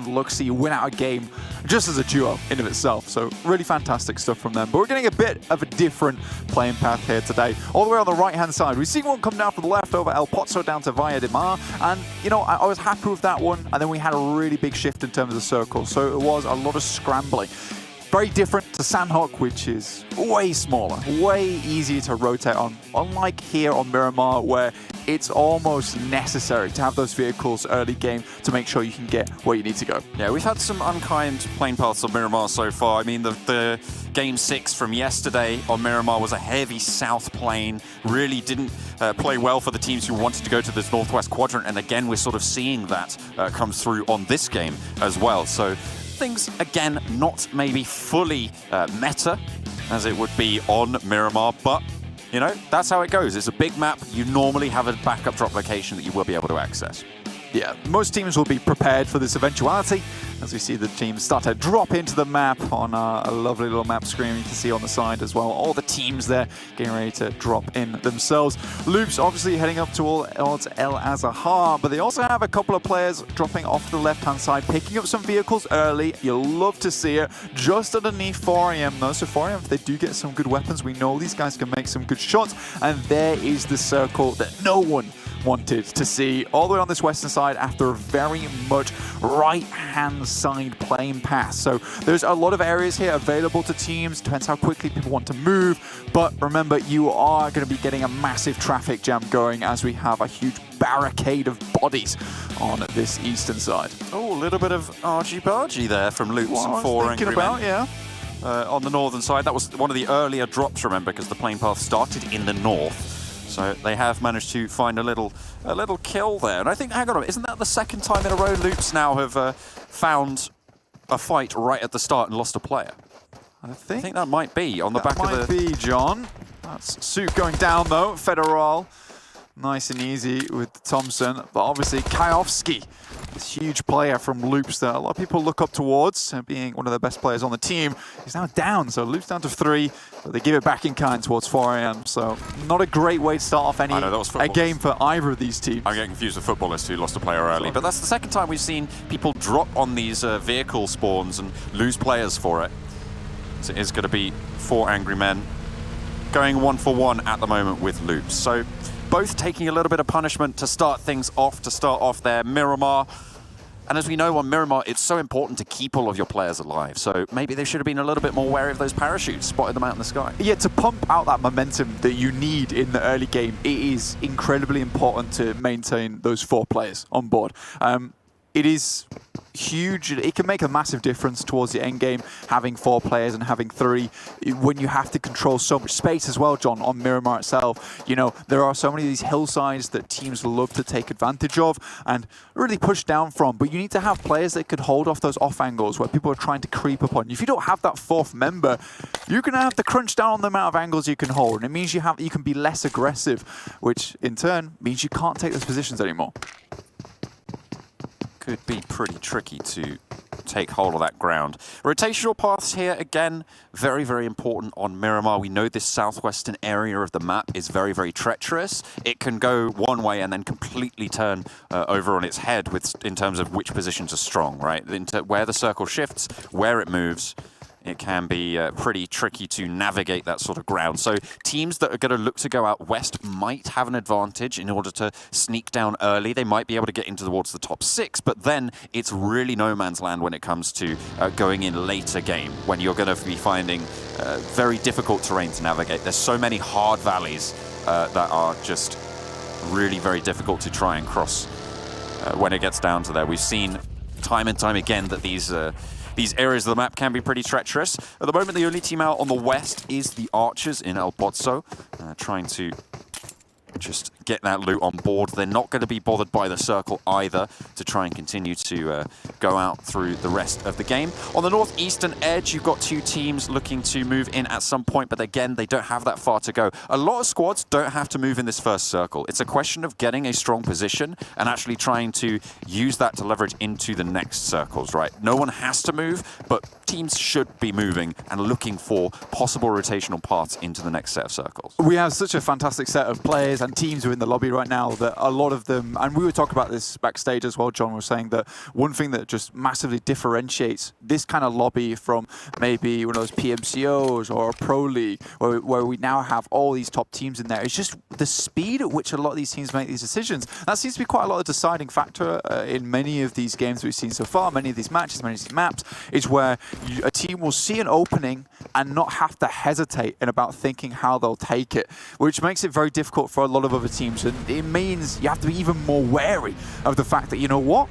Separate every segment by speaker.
Speaker 1: and Luxy win out a game just as a duo in of itself. So really fantastic stuff from them. But we're getting a bit of a different playing path here today. All the way on the right-hand side, we see one come down from the left over El Pozo down to Valle de Mar. And, you know, I was happy with that one. And then we had a really big shift in terms of circles. So it was a lot of scrambling. Very different to Sandhawk, which is way smaller, way easier to rotate on. Unlike here on Miramar, where it's almost necessary to have those vehicles early game to make sure you can get where you need to go.
Speaker 2: Yeah, we've had some unkind plane paths on Miramar so far. I mean, the Game 6 from yesterday on Miramar was a heavy south plane. Really didn't play well for the teams who wanted to go to this northwest quadrant. And again, we're sort of seeing that come through on this game as well. So things, again, not maybe fully meta as it would be on Miramar, but you know, that's how it goes. It's a big map. You normally have a backup drop location that you will be able to access.
Speaker 1: Yeah, most teams will be prepared for this eventuality as we see the teams start to drop into the map on a lovely little map screen you can see on the side as well. All the teams there getting ready to drop in themselves. Loops obviously heading up towards El Azahar, but they also have a couple of players dropping off the left-hand side, picking up some vehicles early. You'll love to see it. Just underneath 4AM though, so 4AM, if they do get some good weapons, we know these guys can make some good shots, and there is the circle that no one wanted to see all the way on this western side after a very much right-hand side playing pass. So there's a lot of areas here available to teams, depends how quickly people want to move, but remember, you are going to be getting a massive traffic jam going as we have a huge barricade of bodies on this eastern side.
Speaker 2: Oh, a little bit of argy-bargy there from Loops and 4 Angry
Speaker 1: about,
Speaker 2: Men. Yeah. On the northern side, that was one of the earlier drops, remember, because the plane path started in the north. So they have managed to find a little kill there. And I think, hang on a minute, isn't that the second time in a row Loops now have found a fight right at the start and lost a player? I think that might be on the back of the...
Speaker 1: That might be, John. That's Suit going down, though. Federal, nice and easy with Thompson. But obviously, Kajovski, this huge player from Loops that a lot of people look up towards, being one of the best players on the team. He's now down, so Loops down to 3, but they give it back in kind towards 4AM. So not a great way to start off a game for either of these teams.
Speaker 2: I'm getting confused with Futbolist, who lost a player early. But that's the second time we've seen people drop on these vehicle spawns and lose players for it. So it is going to be 4 Angry Men going 1-for-1 at the moment with Loops. So both taking a little bit of punishment to start things off, their Miramar. And as we know on Miramar, it's so important to keep all of your players alive. So maybe they should have been a little bit more wary of those parachutes, spotted them out in the sky.
Speaker 1: Yeah, to pump out that momentum that you need in the early game, it is incredibly important to maintain those 4 players on board. It is huge. It can make a massive difference towards the end game, having 4 players and having 3 when you have to control so much space as well, John, on Miramar itself. You know, there are so many of these hillsides that teams love to take advantage of and really push down from, but you need to have players that could hold off those off angles where people are trying to creep upon you. If you don't have that 4th member, you're going to have to crunch down on the amount of angles you can hold, and it means you can be less aggressive, which in turn means you can't take those positions anymore.
Speaker 2: Could be pretty tricky to take hold of that ground. Rotational paths here, again, very, very important on Miramar. We know this southwestern area of the map is very, very treacherous. It can go one way and then completely turn over on its head in terms of which positions are strong, right? Into where the circle shifts, where it moves. It can be pretty tricky to navigate that sort of ground. So teams that are going to look to go out west might have an advantage in order to sneak down early. They might be able to get into towards the top 6, but then it's really no man's land when it comes to going in later game, when you're going to be finding very difficult terrain to navigate. There's so many hard valleys that are just really very difficult to try and cross when it gets down to there. We've seen time and time again that these areas of the map can be pretty treacherous. At the moment, the only team out on the west is the Archers in El Pozo, trying to just get that loot on board. They're not going to be bothered by the circle either to try and continue to go out through the rest of the game. On the northeastern edge, you've got 2 teams looking to move in at some point, but again, they don't have that far to go. A lot of squads don't have to move in this first circle. It's a question of getting a strong position and actually trying to use that to leverage into the next circles, right? No one has to move, but teams should be moving and looking for possible rotational paths into the next set of circles.
Speaker 1: We have such a fantastic set of players and teams within in the lobby right now that a lot of them, and we were talking about this backstage as well, John was saying that one thing that just massively differentiates this kind of lobby from maybe one of those PMCOs or a Pro League, where we now have all these top teams in there, is just the speed at which a lot of these teams make these decisions. That seems to be quite a lot of deciding factor in many of these games we've seen so far, many of these matches, many of these maps, is where a team will see an opening and not have to hesitate in about thinking how they'll take it, which makes it very difficult for a lot of other teams. And it means you have to be even more wary of the fact that, you know what?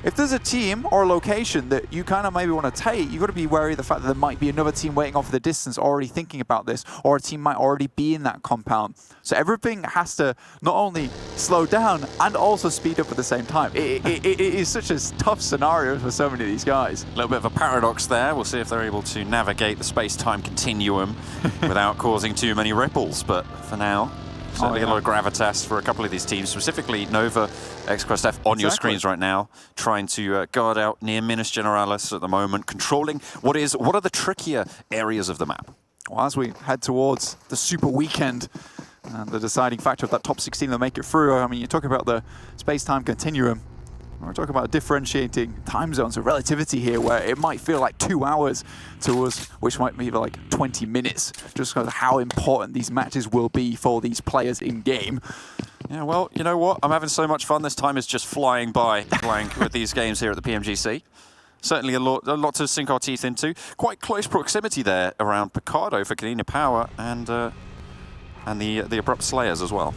Speaker 1: If there's a team or a location that you kind of maybe want to take, you've got to be wary of the fact that there might be another team waiting off the distance already thinking about this, or a team might already be in that compound. So everything has to not only slow down and also speed up at the same time. It is such a tough scenario for so many of these guys.
Speaker 2: A little bit of a paradox there. We'll see if they're able to navigate the space-time continuum without causing too many ripples. But for now, certainly a lot of gravitas for a couple of these teams, specifically Nova, XQuest F on your screens right now, trying to guard out near Minas Generalis at the moment, controlling what are the trickier areas of the map.
Speaker 1: Well, as we head towards the Super Weekend, the deciding factor of that top 16 that make it through, I mean, you're talking about the space-time continuum. We're talking about differentiating time zones of relativity here, where it might feel like 2 hours to us, which might be like 20 minutes, just because of how important these matches will be for these players in-game.
Speaker 2: Yeah, well, you know what? I'm having so much fun. This time is just flying by playing with these games here at the PMGC. Certainly a lot to sink our teeth into. Quite close proximity there around Picardo for Konina Power and the Abrupt Slayers as well.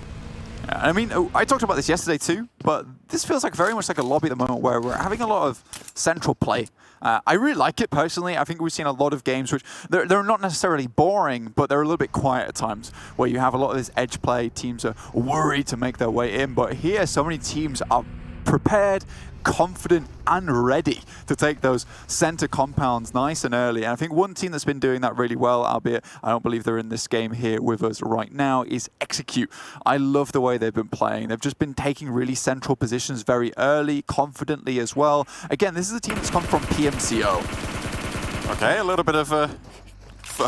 Speaker 1: I mean, I talked about this yesterday too, but this feels like very much like a lobby at the moment where we're having a lot of central play. I really like it personally. I think we've seen a lot of games which they're not necessarily boring, but they're a little bit quiet at times, where you have a lot of this edge play. Teams are worried to make their way in, but here so many teams are prepared, confident and ready to take those center compounds nice and early. And I think one team that's been doing that really well, albeit I don't believe they're in this game here with us right now, is Execute. I love the way they've been playing. They've just been taking really central positions very early, confidently as well. Again, this is a team that's come from PMCO.
Speaker 2: Okay, a little bit of a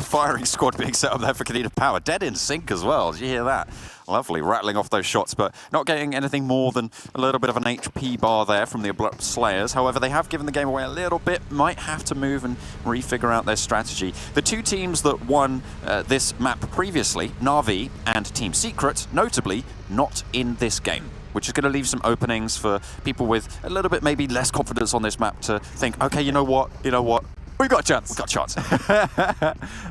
Speaker 2: firing squad being set up there for Konina Power. Dead in sync as well. Did you hear that? Lovely, rattling off those shots, but not getting anything more than a little bit of an HP bar there from the Abrupt Slayers. However, they have given the game away a little bit, might have to move and refigure out their strategy. The two teams that won this map previously, Na'Vi and Team Secret, notably not in this game, which is going to leave some openings for people with a little bit maybe less confidence on this map to think, okay, you know what?
Speaker 1: We got a chance.
Speaker 2: We got a chance.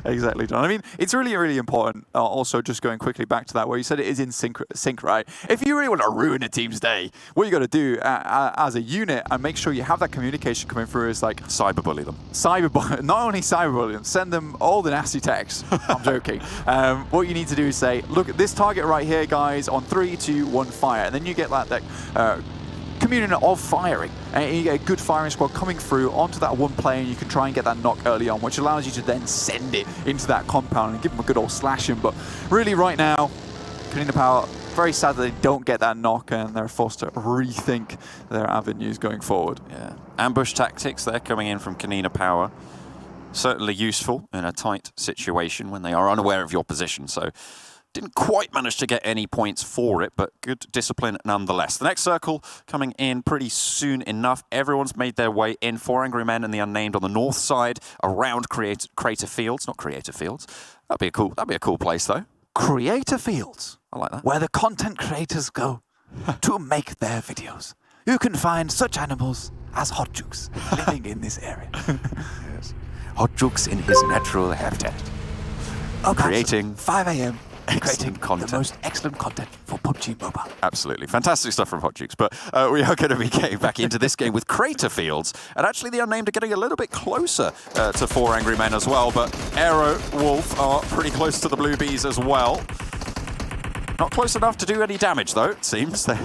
Speaker 1: Exactly, John. I mean, it's really, really important. Also, just going quickly back to that, where you said it is in sync, right? If you really want to ruin a team's day, what you got to do as a unit and make sure you have that communication coming through is like
Speaker 2: cyberbully them.
Speaker 1: Not only cyberbully them, send them all the nasty texts. I'm joking. What you need to do is say, look at this target right here, guys. On 3, 2, 1, fire, and then you get that communion of firing, and you get a good firing squad coming through onto that one player, and you can try and get that knock early on, which allows you to then send it into that compound and give them a good old slashing. But really right now, Konina Power, very sad that they don't get that knock, and they're forced to rethink their avenues going forward.
Speaker 2: Yeah, ambush tactics there coming in from Konina Power. Certainly useful in a tight situation when they are unaware of your position. So didn't quite manage to get any points for it, but good discipline nonetheless. The next circle coming in pretty soon enough. Everyone's made their way in. 4 Angry Men and the Unnamed on the north side around Creator Fields. Not Creator Fields. That'd be a cool place though.
Speaker 1: Creator Fields.
Speaker 2: I like that.
Speaker 1: Where the content creators go to make their videos. You can find such animals as Hot Jukes living in this area.
Speaker 2: Yes. Hot Jukes in his natural habitat. Creating
Speaker 1: 5 a.m.
Speaker 2: excellent content.
Speaker 1: The most excellent content for PUBG Mobile.
Speaker 2: Absolutely. Fantastic stuff from Hot Jukes. But we are going to be getting back into this game with Creator Fields. And actually the Unnamed are getting a little bit closer to 4 Angry Men as well. But Aerowolf are pretty close to the Blue Bees as well. Not close enough to do any damage, though, it seems. They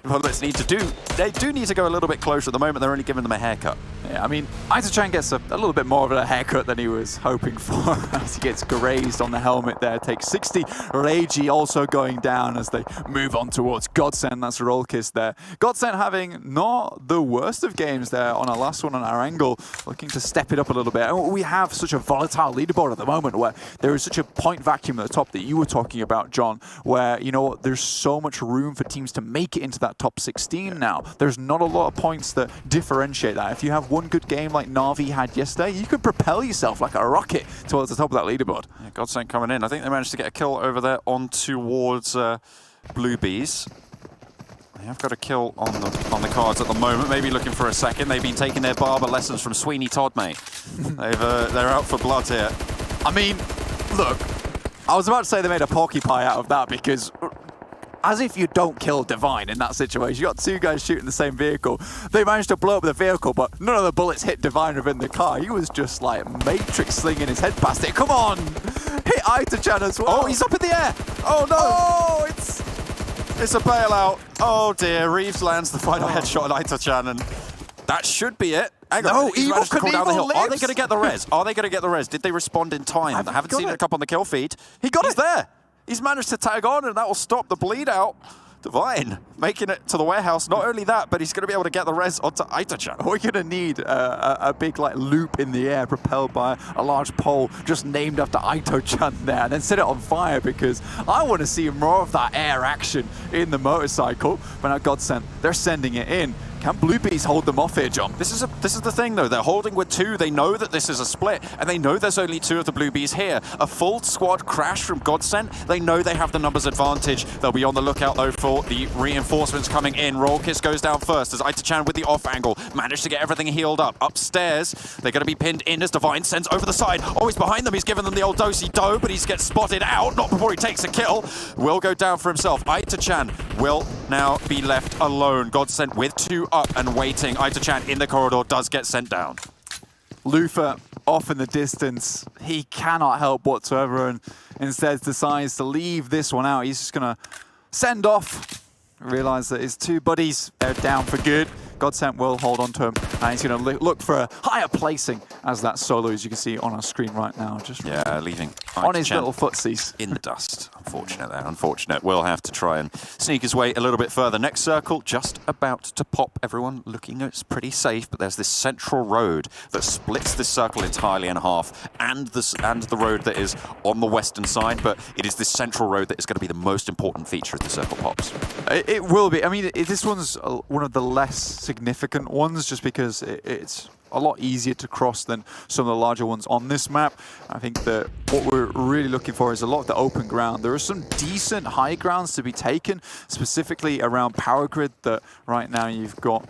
Speaker 2: do need to go a little bit closer at the moment. They're only giving them a haircut.
Speaker 1: Yeah, I mean, Aitochan gets a little bit more of a haircut than he was hoping for as he gets grazed on the helmet there. Takes 60. Reiji also going down as they move on towards GODSENT. That's Rollkiss there. GODSENT having not the worst of games there on our last one on our angle, looking to step it up a little bit. And we have such a volatile leaderboard at the moment where there is such a point vacuum at the top that you were talking about, John, where, you know, there's so much room for teams to make it into that top 16 now. There's not a lot of points that differentiate that. If you have one good game like Na'Vi had yesterday, you could propel yourself like a rocket towards the top of that leaderboard.
Speaker 2: Yeah, GODSENT coming in. I think they managed to get a kill over there on towards Blue Bees. They have got a kill on the cards at the moment. Maybe looking for a second. They've been taking their barber lessons from Sweeney Todd, mate. They're out for blood here.
Speaker 1: I mean, look, I was about to say they made a porcupine out of that because as if you don't kill Divine in that situation. You got two guys shooting the same vehicle. They managed to blow up the vehicle, but none of the bullets hit Divine within the car. He was just like Matrix slinging his head past it. Come on! Hit Aitochan as well.
Speaker 2: Oh, he's up in the air! Oh no!
Speaker 1: Oh,
Speaker 2: it's a bailout. Oh dear, Reeves lands the final headshot at Aitochan, and that should be it. Hang on, he's managed to come down the hill. Are they going to get the res? Are they going to get the res? Did they respond in time? I haven't seen it up on the kill feed. He's there. He's managed to tag on, and that will stop the bleed out. Divine making it to the warehouse. Not only that, but he's going to be able to get the res onto Aitochan.
Speaker 1: We're going to need a big like loop in the air propelled by a large pole just named after Aitochan there, and then set it on fire because I want to see more of that air action in the motorcycle. But now GODSENT, they're sending it in. Can Blue Bees hold them off here, John?
Speaker 2: This is the thing, though. They're holding with two. They know that this is a split, and they know there's only two of the Blue Bees here. A full squad crash from GODSENT. They know they have the numbers advantage. They'll be on the lookout, though, for the reinforcements coming in. Rollkiss goes down first as Aitochan with the off angle managed to get everything healed up. Upstairs, they're going to be pinned in as Divine sends over the side. Oh, he's behind them. He's given them the old do-si-do, but he gets spotted out. Not before he takes a kill. Will go down for himself. Aitochan will now be left alone. GODSENT with two up and waiting. Aitochan in the corridor does get sent down.
Speaker 1: Lufa off in the distance. He cannot help whatsoever and instead decides to leave this one out. He's just going to send off. Realize that his two buddies, they're down for good. GODSENT will hold on to him, and he's going to look for a higher placing as that solo, as you can see on our screen right now. Just
Speaker 2: leaving
Speaker 1: on his little footsies.
Speaker 2: In the dust. Unfortunate there, unfortunate. Will have to try and sneak his way a little bit further. Next circle, just about to pop. Everyone looking it's pretty safe, but there's this central road that splits this circle entirely in half, and the road that is on the western side, but it is this central road that is going to be the most important feature of the circle pops.
Speaker 1: It will be. I mean, this one's one of the less significant ones just because it's a lot easier to cross than some of the larger ones on this map. I think that what we're really looking for is a lot of the open ground. There are some decent high grounds to be taken, specifically around power grid that right now you've got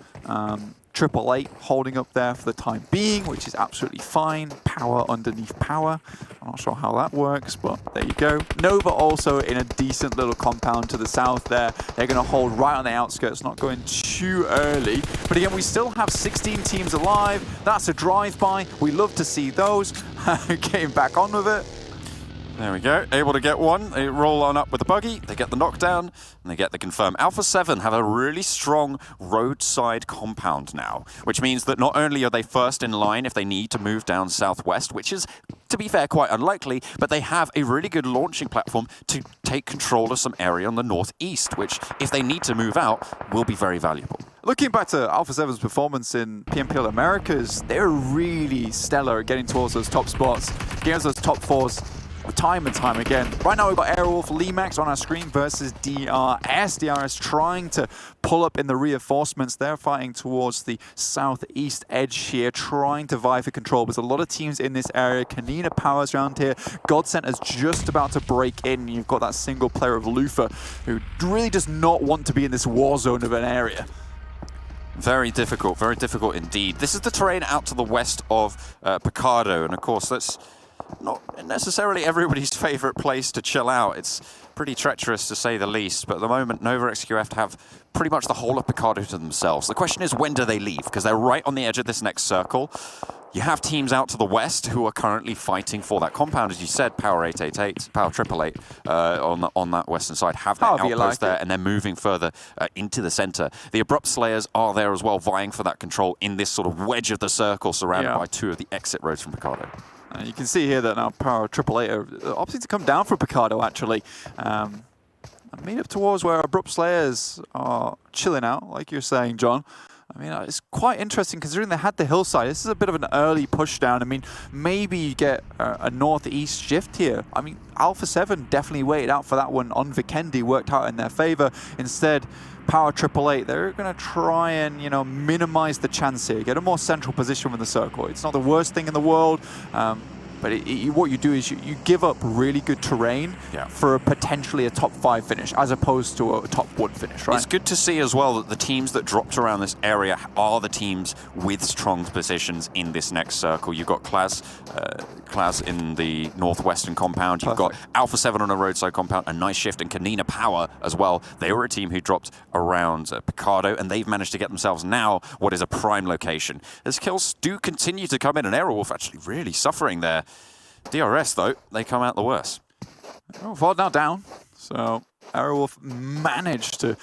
Speaker 1: 888 holding up there for the time being, which is absolutely fine. Power underneath power. I'm not sure how that works, but there you go. Nova also in a decent little compound to the south there. They're going to hold right on the outskirts, not going too early. But again, we still have 16 teams alive. That's a drive-by. We love to see those. Getting back on with it.
Speaker 2: There we go, able to get one. They roll on up with the buggy, they get the knockdown, and they get the confirm. Alpha 7 have a really strong roadside compound now, which means that not only are they first in line if they need to move down southwest, which is, to be fair, quite unlikely, but they have a really good launching platform to take control of some area on the northeast, which, if they need to move out, will be very valuable.
Speaker 1: Looking back to Alpha 7's performance in PMPL Americas, they're really stellar at getting towards those top spots, getting those top fours time and time again. Right now we've got Aerowolf Limax on our screen versus DRS. DRS trying to pull up in the reinforcements. They're fighting towards the southeast edge here, trying to vie for control. There's a lot of teams in this area. Konina Power's around here. GODSENT is just about to break in. You've got that single player of Lufa who really does not want to be in this war zone of an area.
Speaker 2: Very difficult indeed. This is the terrain out to the west of Picardo, and of course that's not necessarily everybody's favorite place to chill out. It's pretty treacherous to say the least, but at the moment Nova XQF have pretty much the whole of Picardo to themselves. The question is, when do they leave? Because they're right on the edge of this next circle. You have teams out to the west who are currently fighting for that compound, as you said. Power 888, Power 888 on that western side have that outpost there, and they're moving further into the center. The Abrupt Slayers are there as well, vying for that control in this sort of wedge of the circle, surrounded by two of the exit roads from Picardo.
Speaker 1: You can see here that now Power 888 are opting to come down for Picardo, actually. Made up towards where Abrupt Slayers are chilling out, like you're saying, John. I mean, it's quite interesting considering they had the hillside. This is a bit of an early push down. I mean, maybe you get a northeast shift here. I mean, Alpha 7 definitely waited out for that one on Vikendi, worked out in their favor. Instead, Power 888, they're going to try and, you know, minimize the chance here, get a more central position with the circle. It's not the worst thing in the world. But what you do is you give up really good terrain for potentially a top 5 finish, as opposed to a top 1 finish, right?
Speaker 2: It's good to see as well that the teams that dropped around this area are the teams with strong positions in this next circle. You've got Klas in the northwestern compound. You've got Alpha 7 on a roadside compound, a nice shift, and Konina Power as well. They were a team who dropped around Picardo, and they've managed to get themselves now what is a prime location. As kills do continue to come in, and Aerowolf actually really suffering there. DRS, though, they come out the worst.
Speaker 1: Aerowolf now down, so Aerowolf managed to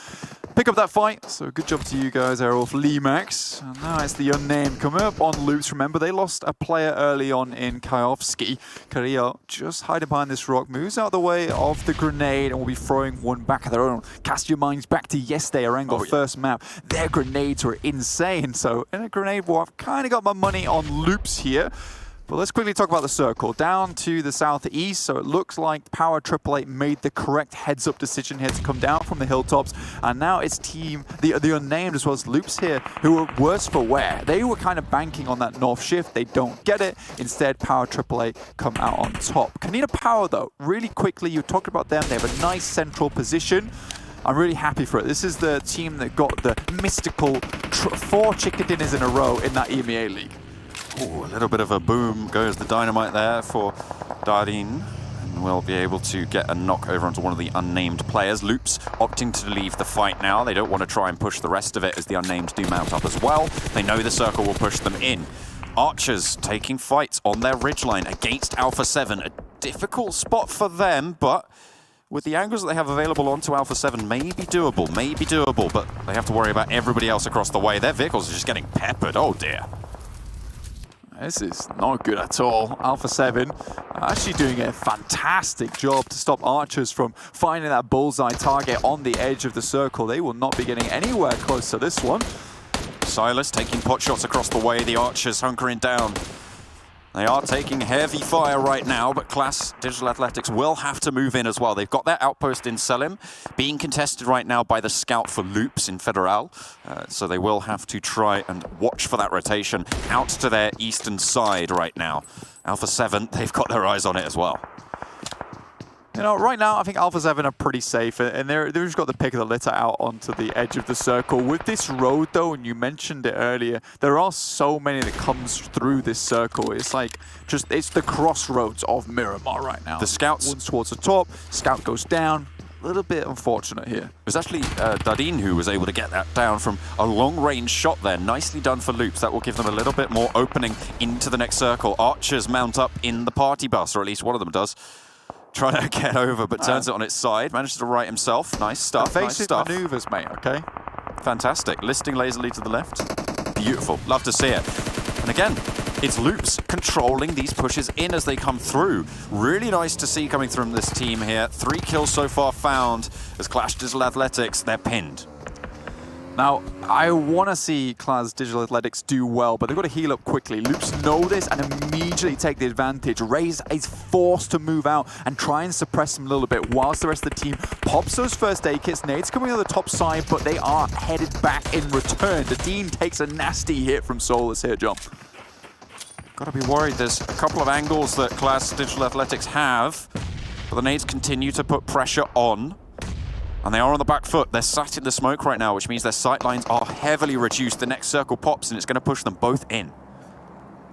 Speaker 1: pick up that fight, so good job to you guys, Aerowolf Limax. And now it's the Unnamed coming up on loops. Remember, they lost a player early on in Kajovski. Kirill just hiding behind this rock, moves out of the way of the grenade, and will be throwing one back of their own. Cast your minds back to yesterday, Erangel first map. Their grenades were insane, so in a grenade war, I've kind of got my money on loops here. But let's quickly talk about the circle. Down to the southeast, so it looks like Power 888 made the correct heads-up decision here to come down from the hilltops. And now it's team, the Unnamed as well as Loops here, who were worse for wear. They were kind of banking on that north shift. They don't get it. Instead, Power 888 come out on top. Konina Power, though, really quickly, you talked about them. They have a nice central position. I'm really happy for it. This is the team that got the mystical 4 chicken dinners in a row in that EMEA League.
Speaker 2: Ooh, a little bit of a boom goes the dynamite there for Darin. And we'll be able to get a knock over onto one of the unnamed players. Loops opting to leave the fight now. They don't want to try and push the rest of it as the unnamed do mount up as well. They know the circle will push them in. Archers taking fights on their ridgeline against Alpha 7. A difficult spot for them, but with the angles that they have available onto Alpha 7, may be doable, but they have to worry about everybody else across the way. Their vehicles are just getting peppered. Oh dear.
Speaker 1: This is not good at all. Alpha 7 actually doing a fantastic job to stop Archers from finding that bullseye target on the edge of the circle. They will not be getting anywhere close to this one.
Speaker 2: Silas taking pot shots across the way. The Archers hunkering down. They are taking heavy fire right now, but Klas Digital Athletics will have to move in as well. They've got their outpost in Selim, being contested right now by the scout for Loops in Federal. So they will have to try and watch for that rotation out to their eastern side right now. Alpha 7, they've got their eyes on it as well.
Speaker 1: You know, right now, I think Alpha 7 are pretty safe, and they've just got the pick of the litter out onto the edge of the circle. With this road, though, and you mentioned it earlier, there are so many that comes through this circle. It's like, it's the crossroads of Miramar right now.
Speaker 2: The scouts...
Speaker 1: One towards the top, scout goes down. A little bit unfortunate here.
Speaker 2: It was actually Darin who was able to get that down from a long-range shot there. Nicely done for Loops. That will give them a little bit more opening into the next circle. Archers mount up in the party bus, or at least one of them does. Trying to get over, but turns it on its side. Manages to right himself. Nice stuff, nice stuff.
Speaker 1: Maneuvers, mate, okay?
Speaker 2: Fantastic. Listing lazily to the left. Beautiful. Love to see it. And again, it's Loops controlling these pushes in as they come through. Really nice to see coming from this team here. 3 kills so far found as Klas Digital Athletics, they're pinned.
Speaker 1: Now, I want to see Klas Digital Athletics do well, but they've got to heal up quickly. Loops know this and immediately take the advantage. Raze is forced to move out and try and suppress them a little bit whilst the rest of the team pops those first aid kits. Nades coming on the top side, but they are headed back in return. The Dean takes a nasty hit from Solus here, John.
Speaker 2: Got to be worried. There's a couple of angles that Klas Digital Athletics have, but the nades continue to put pressure on. And they are on the back foot. They're sat in the smoke right now, which means their sight lines are heavily reduced. The next circle pops, and it's going to push them both in.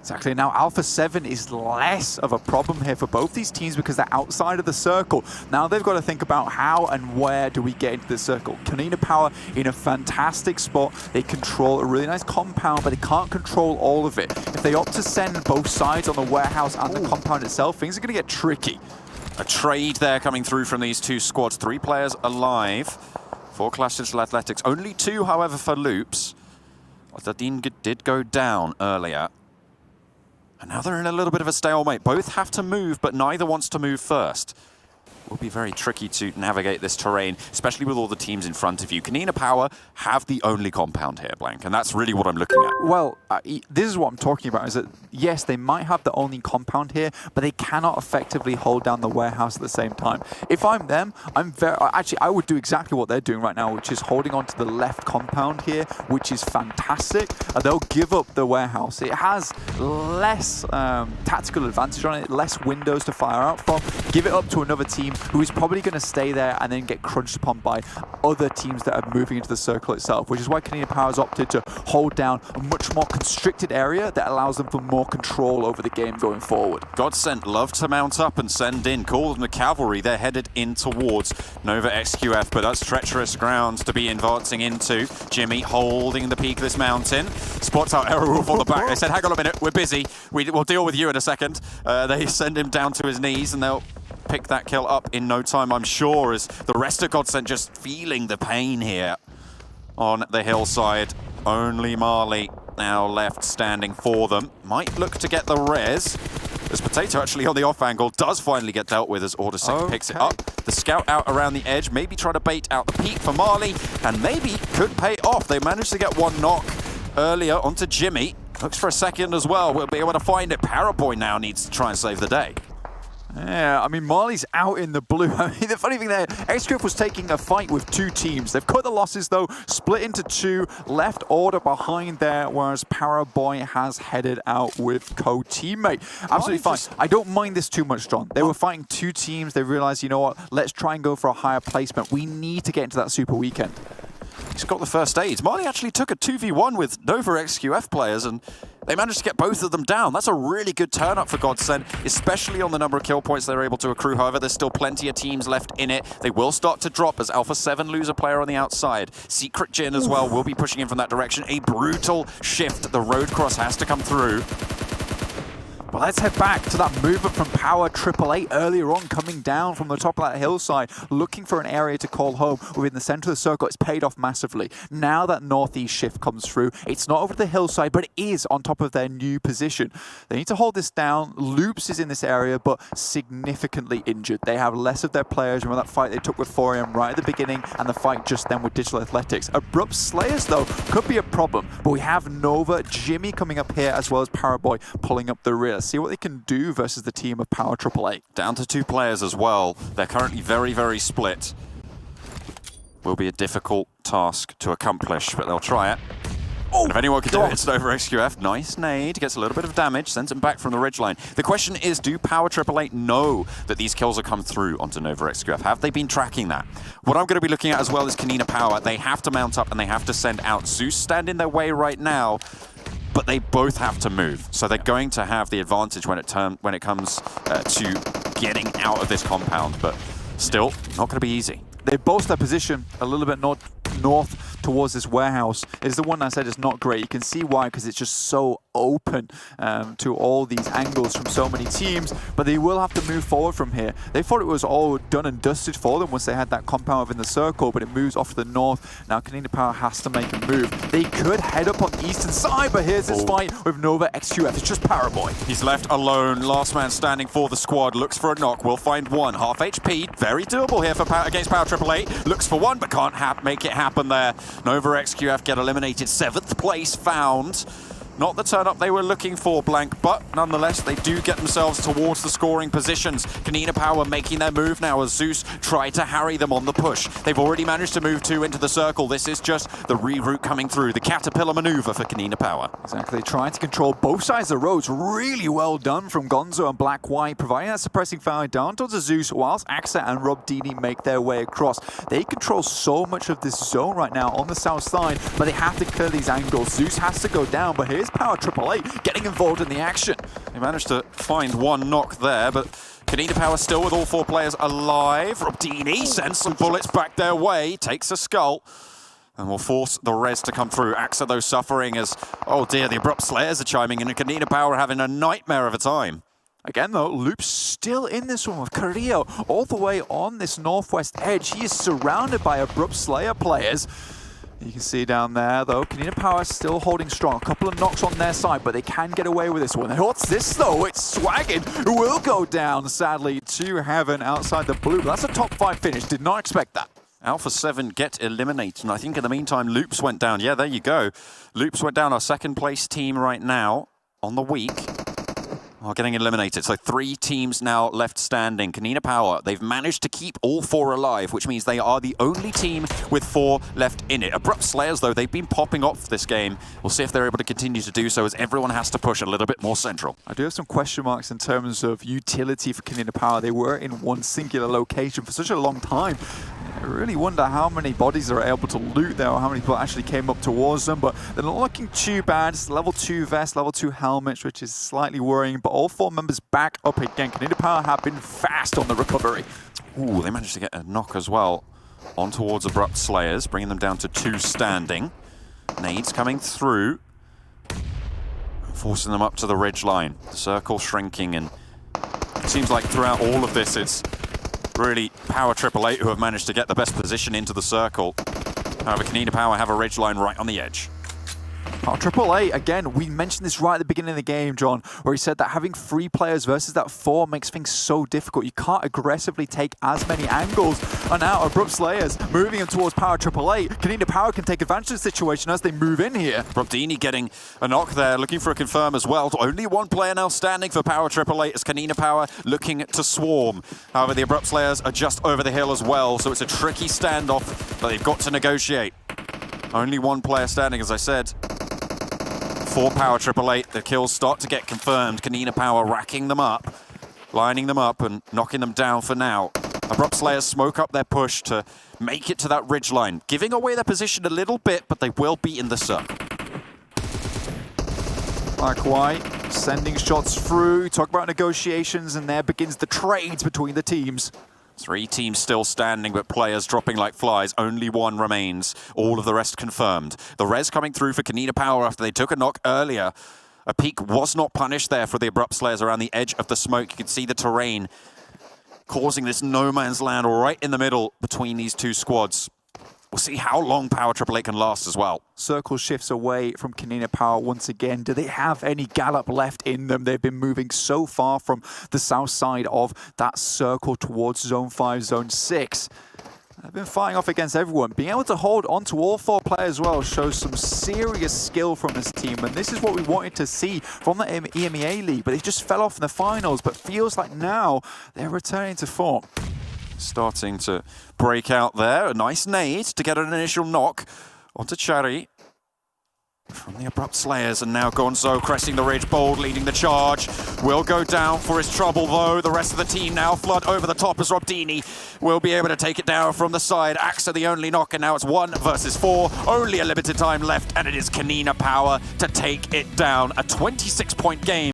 Speaker 1: Exactly. Now Alpha 7 is less of a problem here for both these teams because they're outside of the circle. Now they've got to think about how and where do we get into the circle. Konina Power in a fantastic spot. They control a really nice compound, but they can't control all of it. If they opt to send both sides on the warehouse and the compound itself, things are going to get tricky.
Speaker 2: A trade there coming through from these two squads. 3 players alive for Clash Digital Athletics. Only 2, however, for Loops. Zadine did go down earlier. And now they're in a little bit of a stalemate. Both have to move, but neither wants to move first. Will be very tricky to navigate this terrain, especially with all the teams in front of you. Konina Power have the only compound here, Blank, and that's really what I'm looking at.
Speaker 1: Well, this is what I'm talking about, is that, yes, they might have the only compound here, but they cannot effectively hold down the warehouse at the same time. If I'm them, actually, I would do exactly what they're doing right now, which is holding on to the left compound here, which is fantastic. They'll give up the warehouse. It has less tactical advantage on it, less windows to fire out from. Give it up to another team who is probably going to stay there and then get crunched upon by other teams that are moving into the circle itself, which is why Konina Power has opted to hold down a much more constricted area that allows them for more control over the game going forward.
Speaker 2: GODSENT love to mount up and send in. Call them the cavalry. They're headed in towards Nova XQF, but that's treacherous ground to be advancing into. Jimmy holding the peak of this mountain. Spots out Aerowolf on the back. They said, hang on a minute, we're busy. We'll deal with you in a second. They send him down to his knees and they'll pick that kill up in no time, I'm sure, as the rest of GODSENT just feeling the pain here on the hillside. Only Marley now left standing for them. Might look to get the res. This Potato actually on the off angle does finally get dealt with as Order 6 picks it up. The scout out around the edge, maybe try to bait out the peak for Marley, and maybe could pay off. They managed to get one knock earlier onto Jimmy. Looks for a second as well. We'll be able to find it. Paraboy now needs to try and save the day.
Speaker 1: Yeah, I mean, Marley's out in the blue. I mean, the funny thing there, XQF was taking a fight with 2 teams. They've cut the losses, though, split into 2, left Order behind there, whereas Paraboy has headed out with co-teammate. Absolutely fine. I don't mind this too much, John. They were fighting 2 teams. They realized, you know what, let's try and go for a higher placement. We need to get into that super weekend.
Speaker 2: He's got the first aids. Marley actually took a 2v1 with Nova XQF players, and they managed to get both of them down. That's a really good turn-up for GODSENT, especially on the number of kill points they're able to accrue. However, there's still plenty of teams left in it. They will start to drop as Alpha 7 lose a player on the outside. Secret Jin as well will be pushing in from that direction. A brutal shift. The road cross has to come through.
Speaker 1: But let's head back to that movement from Power 888 earlier on, coming down from the top of that hillside, looking for an area to call home within the center of the circle. It's paid off massively. Now that northeast shift comes through, it's not over the hillside, but it is on top of their new position. They need to hold this down. Loops is in this area, but significantly injured. They have less of their players. Remember that fight they took with 4AM right at the beginning, and the fight just then with Digital Athletics. Abrupt Slayers, though, could be a problem, but we have Nova, Jimmy coming up here, as well as Paraboy pulling up the rear. See what they can do versus the team of Power 888.
Speaker 2: Down to 2 players as well. They're currently very, very split. Will be a difficult task to accomplish, but they'll try it. Oh, and if anyone can do it, it's Nova XQF. Nice nade, gets a little bit of damage, sends him back from the ridgeline. The question is, do Power 888 know that these kills have come through onto Nova XQF? Have they been tracking that? What I'm going to be looking at as well is Konina Power. They have to mount up and they have to send out. Zeus stand in their way right now, but they both have to move. So they're going to have the advantage when it comes to getting out of this compound, but still not going to be easy.
Speaker 1: They bolster their position a little bit north towards this warehouse. It's the one I said is not great. You can see why, because it's just so open to all these angles from so many teams, but they will have to move forward from here. They thought it was all done and dusted for them once they had that compound within the circle, but it moves off to the north. Now Konina Power has to make a move. They could head up on the eastern side, but here's this fight with Nova XQF. It's just Paraboy.
Speaker 2: He's left alone. Last man standing for the squad. Looks for a knock. Will find one. Half HP. Very doable here for against Power 888. Looks for one, but can't make it happen there. Nova XQF get eliminated. 7th place found. Not the turn-up they were looking for, Blank, but nonetheless, they do get themselves towards the scoring positions. Konina Power making their move now as Zeus try to harry them on the push. They've already managed to move 2 into the circle. This is just the reroute coming through. The caterpillar maneuver for Konina Power.
Speaker 1: Exactly, trying to control both sides of the roads. Really well done from Gonzo and Black White, providing that suppressing fire down towards Zeus, whilst Axa and Rob Dini make their way across. They control so much of this zone right now on the south side, but they have to clear these angles. Zeus has to go down, but here's Here's Power AAA getting involved in the action.
Speaker 2: They managed to find one knock there, but Konina Power still with all 4 players alive. Robdini sends some bullets back their way, takes a skull, and will force the res to come through. Axa, though, suffering as, oh dear, the Abrupt Slayers are chiming in, and Konina Power having a nightmare of a time.
Speaker 1: Again, though, Loop's still in this one with Carrillo all the way on this northwest edge. He is surrounded by Abrupt Slayer players. You can see down there, though, Konina Power still holding strong. A couple of knocks on their side, but they can get away with this one. And what's this, though? It's Swaggin, who will go down, sadly, to heaven outside the blue. But that's a top 5 finish. Did not expect that.
Speaker 2: Alpha 7 get eliminated, and I think in the meantime, Loops went down. Yeah, there you go. Loops went down, our second place team right now on the week. Are getting eliminated. So 3 teams now left standing. Konina Power, they've managed to keep all 4 alive, which means they are the only team with 4 left in it. Abrupt Slayers, though, they've been popping off this game. We'll see if they're able to continue to do so as everyone has to push a little bit more central.
Speaker 1: I do have some question marks in terms of utility for Konina Power. They were in one singular location for such a long time. I really wonder how many bodies they're able to loot there, or how many people actually came up towards them, but they're not looking too bad. It's level 2 vest, level 2 helmets, which is slightly worrying, but all 4 members back up again. Konina Power have been fast on the recovery.
Speaker 2: Ooh, they managed to get a knock as well on towards Abrupt Slayers, bringing them down to 2 standing. Nades coming through, forcing them up to the ridge line. The circle shrinking, and it seems like throughout all of this, it's really Power AAA who have managed to get the best position into the circle. However, Konina Power have a ridge line right on the edge.
Speaker 1: Power AAA, again, we mentioned this right at the beginning of the game, John, where he said that having 3 players versus that 4 makes things so difficult. You can't aggressively take as many angles. And now Abrupt Slayers moving him towards Power AAA. Konina Power can take advantage of the situation as they move in here.
Speaker 2: Robdini getting a knock there, looking for a confirm as well. Only 1 player now standing for Power AAA as Konina Power looking to swarm. However, the Abrupt Slayers are just over the hill as well, so it's a tricky standoff, but they've got to negotiate. Only 1 player standing, as I said. For Power AAA, the kills start to get confirmed. Konina Power racking them up, lining them up and knocking them down for now. Abrupt Slayers smoke up their push to make it to that ridge line, giving away their position a little bit, but they will be in the circle.
Speaker 1: Black White sending shots through. Talk about negotiations, and there begins the trades between the teams.
Speaker 2: 3 teams still standing, but players dropping like flies. Only 1 remains. All of the rest confirmed. The res coming through for Konina Power after they took a knock earlier. A peek was not punished there for the Abrupt Slayers around the edge of the smoke. You can see the terrain causing this no man's land right in the middle between these 2 squads. We'll see how long Power AAA can last as well.
Speaker 1: Circle shifts away from Konina Power once again. Do they have any gallop left in them? They've been moving so far from the south side of that circle towards Zone 5, Zone 6. They've been fighting off against everyone. Being able to hold on to all 4 players as well shows some serious skill from this team. And this is what we wanted to see from the EMEA League. But they just fell off in the finals. But feels like now they're returning to form.
Speaker 2: Starting to break out there. A nice nade to get an initial knock onto Chari from the Abrupt Slayers, and now Gonzo cresting the ridge, bold leading the charge. Will go down for his trouble though. The rest of the team now flood over the top as Robdini will be able to take it down from the side. Axa the only knock, and now it's 1 versus 4. Only a limited time left, and it is Konina Power to take it down. A 26-point game.